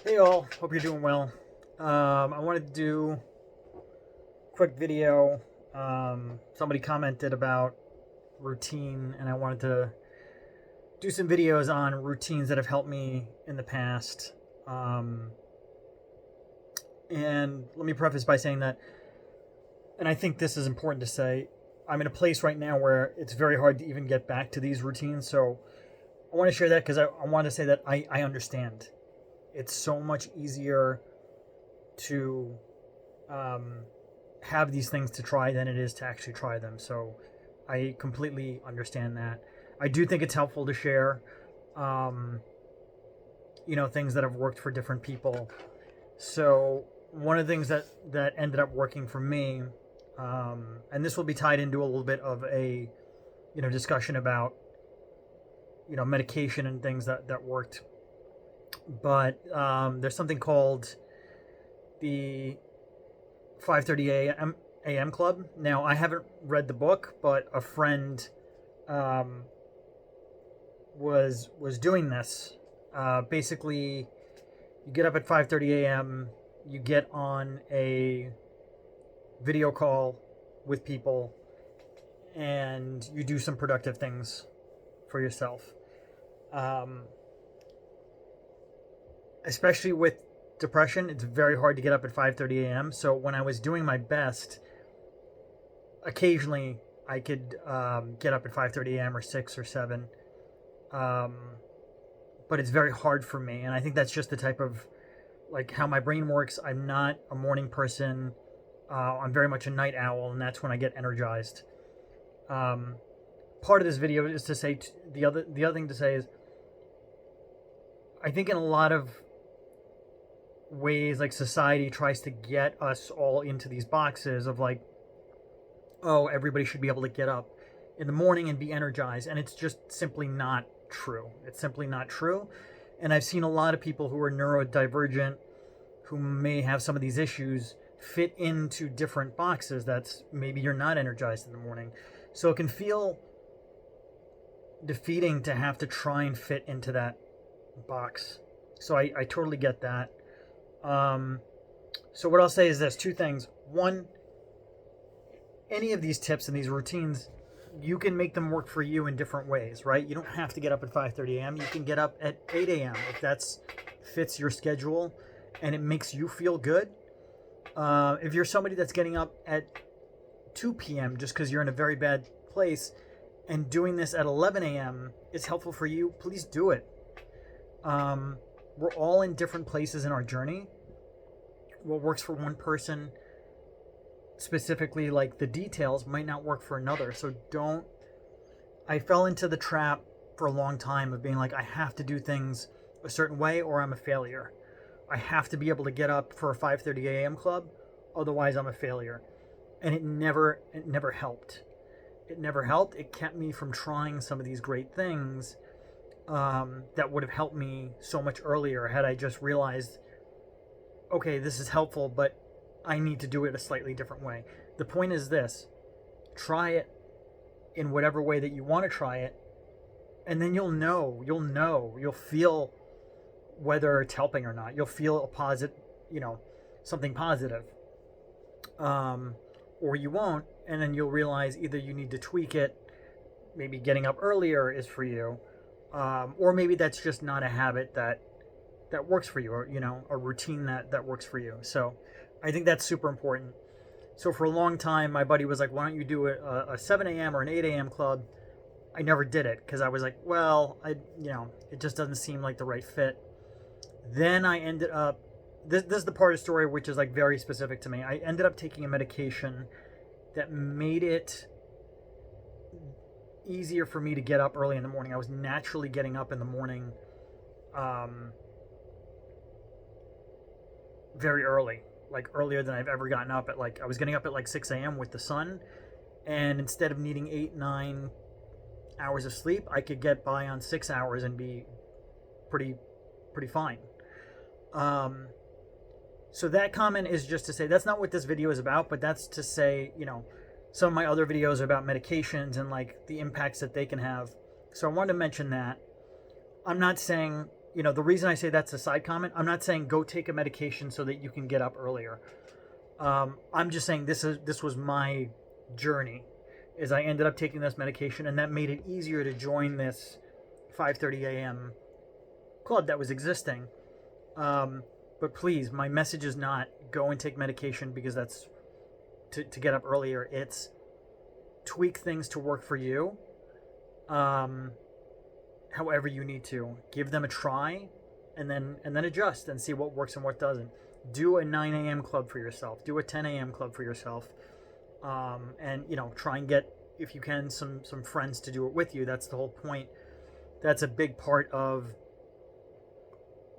Hey all, hope you're doing well. I wanted to do a quick video. Somebody commented about routine, and I wanted to do some videos on routines that have helped me in the past. Um, and let me preface by saying that, and I think this is important to say, I'm in a place right now where it's very hard to even get back to these routines. So I want to share that because I want to say that I understand. It's so much easier to um, have these things to try than it is to actually try them. So I completely understand that. I do think it's helpful to share, um, things that have worked for different people. So one of the things that ended up working for me, and this will be tied into a little bit of a, discussion about, medication and things that worked. But there's something called the 5:30 a.m. club. Now, I haven't read the book, but a friend um, was doing this. Basically, you get up at 5:30 a.m. You get on a video call with people, and you do some productive things for yourself. Um, Especially with depression, it's very hard to get up at 5:30 a.m. So when I was doing my best, occasionally I could get up at 5:30 a.m. or 6 or 7. Um, but it's very hard for me, and I think that's just the type of like how my brain works. I'm not a morning person. I'm very much a night owl, and that's when I get energized. Um, Part of this video is to say the other thing to say is I think in a lot of ways, like, society tries to get us all into these boxes of like, oh, everybody should be able to get up in the morning and be energized, and it's just simply not true. It's simply not true. And I've seen a lot of people who are neurodivergent, who may have some of these issues, fit into different boxes. That's maybe you're not energized in the morning, so it can feel defeating to have to try and fit into that box. So I totally get that. um, so what I'll say is this: two things. One, any of these tips and these routines, you can make them work for you in different ways, right? You don't have to get up at 5:30 a.m. You can get up at 8 a.m. if that's fits your schedule and it makes you feel good. If you're somebody that's getting up at 2 p.m. just because you're in a very bad place and doing this at 11 a.m. is helpful for you, please do it. We're all in different places in our journey. What works for one person, specifically like the details, might not work for another. So don't. I fell into the trap for a long time of being like, I have to do things a certain way or I'm a failure. I have to be able to get up for a 5:30 a.m. club, otherwise I'm a failure. And it never helped. It never helped. It kept me from trying some of these great things that would have helped me so much earlier had I just realized, okay, this is helpful, but I need to do it a slightly different way. The point is this: try it in whatever way that you want to try it, and then you'll feel whether it's helping or not. You'll feel a positive, something positive, um, or you won't, and then you'll realize either you need to tweak it. Maybe getting up earlier is for you, or maybe that's just not a habit that works for you, or a routine that works for you. So I think that's super important. So for a long time, my buddy was like, why don't you do a 7 a.m. or an 8 a.m. club? I never did it because I was like, well, it just doesn't seem like the right fit. Then I ended up, this is the part of the story which is like very specific to me. I ended up taking a medication that made it easier for me to get up early in the morning. I was naturally getting up in the morning um, very early, like earlier than I've ever gotten up at. Like, I was getting up at like 6 a.m. with the sun, and instead of needing 8-9 hours of sleep, I could get by on 6 hours and be pretty fine. So that comment is just to say that's not what this video is about, but that's to say, some of my other videos are about medications and like the impacts that they can have. So I wanted to mention that. I'm not saying the reason I say that's a side comment, I'm not saying go take a medication so that you can get up earlier. I'm just saying this was my journey, is I ended up taking this medication, and that made it easier to join this 5:30 a.m. club that was existing. But please, my message is not go and take medication because that's to get up earlier. It's tweak things to work for you. However you need to, give them a try, and then adjust and see what works and what doesn't. Do a 9 a.m. club for yourself. Do a 10 a.m. club for yourself, and try and get, if you can, some friends to do it with you. That's the whole point. That's a big part of,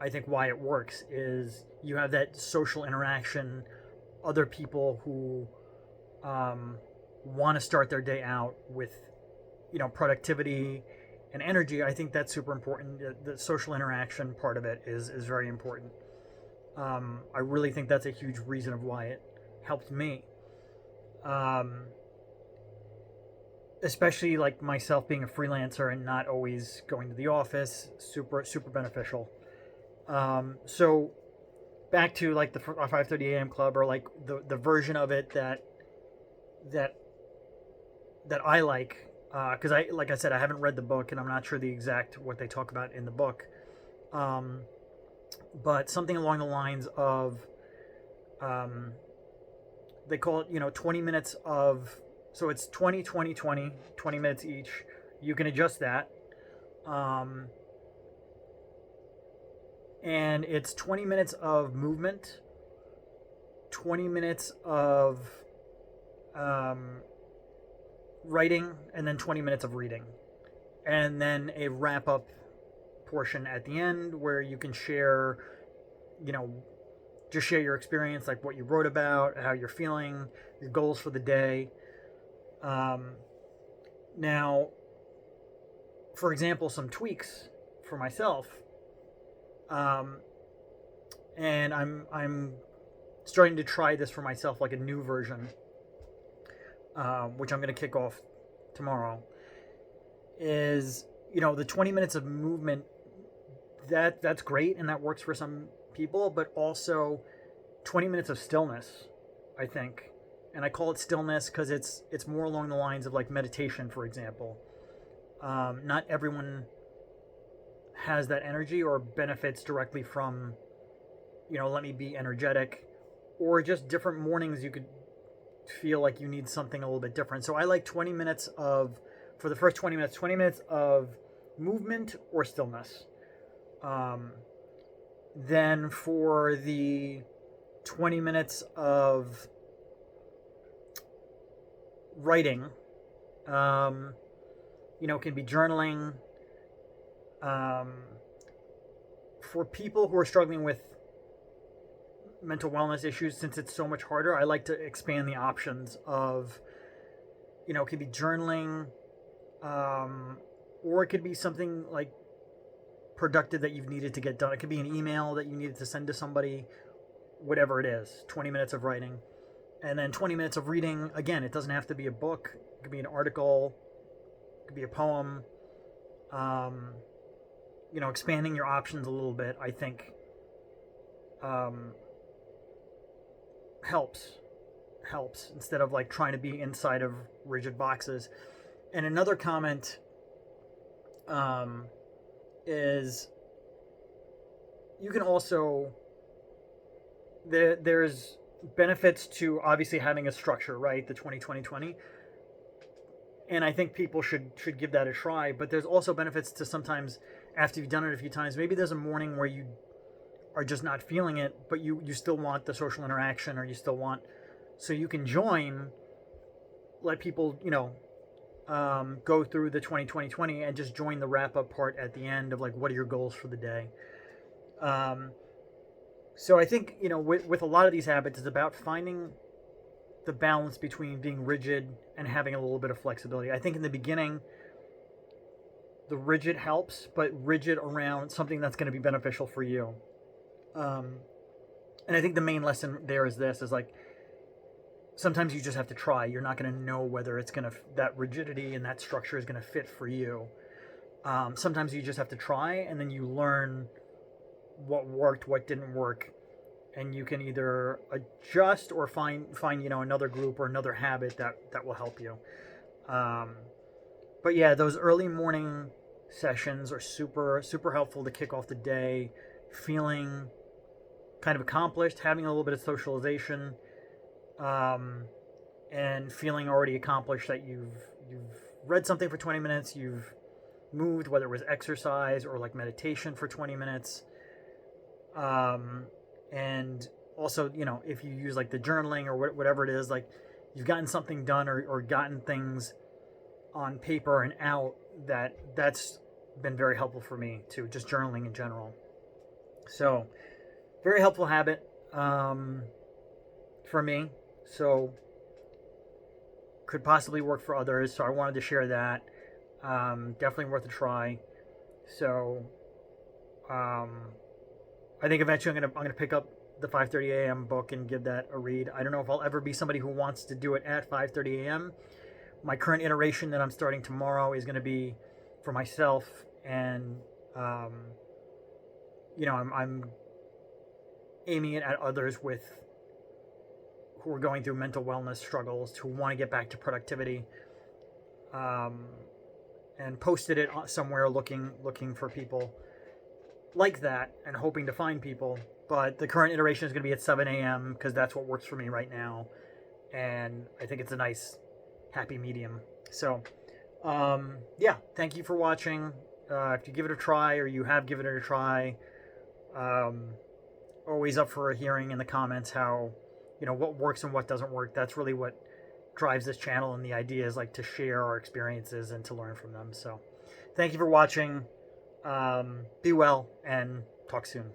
I think, why it works, is you have that social interaction, other people who want to start their day out with productivity and energy. I think that's super important. The social interaction part of it is very important. I really think that's a huge reason of why it helped me. Especially like myself being a freelancer and not always going to the office, super beneficial. So back to like the 5:30 a.m. club, or like the version of it that I like, because like I said, I haven't read the book and I'm not sure the exact what they talk about in the book, but something along the lines of, they call it 20 minutes of, so it's 20 20 20 20 minutes each. You can adjust that, and it's 20 minutes of movement, 20 minutes of writing, and then 20 minutes of reading, and then a wrap up portion at the end where you can share, just share your experience, like what you wrote about, how you're feeling, your goals for the day. Now, for example, some tweaks for myself, and I'm starting to try this for myself, like a new version, which I'm going to kick off tomorrow, is the 20 minutes of movement. That's great, and that works for some people, but also 20 minutes of stillness, I think. And I call it stillness because it's more along the lines of like meditation, for example. Not everyone has that energy or benefits directly from, let me be energetic, or just different mornings you could feel like you need something a little bit different. So I like 20 minutes of, for the first 20 minutes of movement or stillness. Then for the 20 minutes of writing, it can be journaling. For people who are struggling with mental wellness issues, since it's so much harder, I like to expand the options of, it could be journaling, or it could be something like productive that you've needed to get done. It could be an email that you needed to send to somebody, whatever it is. 20 minutes of writing, and then 20 minutes of reading. Again, it doesn't have to be a book. It could be an article, it could be a poem. Expanding your options a little bit, I think, helps instead of like trying to be inside of rigid boxes. And another comment is, you can also, there's benefits to obviously having a structure, right? The 20-20-20. And I think people should give that a try. But there's also benefits to sometimes, after you've done it a few times, maybe there's a morning where you are just not feeling it, but you still want the social interaction, or you still want, so you can join, let people, go through the 20-20-20 and just join the wrap up part at the end of like, what are your goals for the day? So I think, with a lot of these habits, it's about finding the balance between being rigid and having a little bit of flexibility. I think in the beginning, the rigid helps, but rigid around something that's going to be beneficial for you. And I think the main lesson there is this, is like, sometimes you just have to try. You're not going to know whether it's going to, that rigidity and that structure is going to fit for you. Sometimes you just have to try, and then you learn what worked, what didn't work, and you can either adjust or find another group or another habit that will help you. Um, but yeah, those early morning sessions are super helpful to kick off the day, feeling kind of accomplished, having a little bit of socialization, um, and feeling already accomplished that you've read something for 20 minutes, you've moved, whether it was exercise or like meditation for 20 minutes. And also, if you use like the journaling or whatever it is, like you've gotten something done or gotten things on paper and out, that's been very helpful for me too, just journaling in general. So very helpful habit for me. So could possibly work for others. So I wanted to share that. Definitely worth a try. So I think eventually I'm gonna pick up the 5:30 a.m. book and give that a read. I don't know if I'll ever be somebody who wants to do it at 5:30 a.m. My current iteration that I'm starting tomorrow is going to be for myself, and I'm aiming it at others who are going through mental wellness struggles, who want to get back to productivity, and posted it somewhere looking for people like that and hoping to find people. But the current iteration is going to be at 7 a.m. because that's what works for me right now, and I think it's a nice happy medium. So yeah, thank you for watching. If you give it a try, or you have given it a try, always up for a hearing in the comments how what works and what doesn't work. That's really what drives this channel, and the idea is like to share our experiences and to learn from them. So thank you for watching. Be well and talk soon.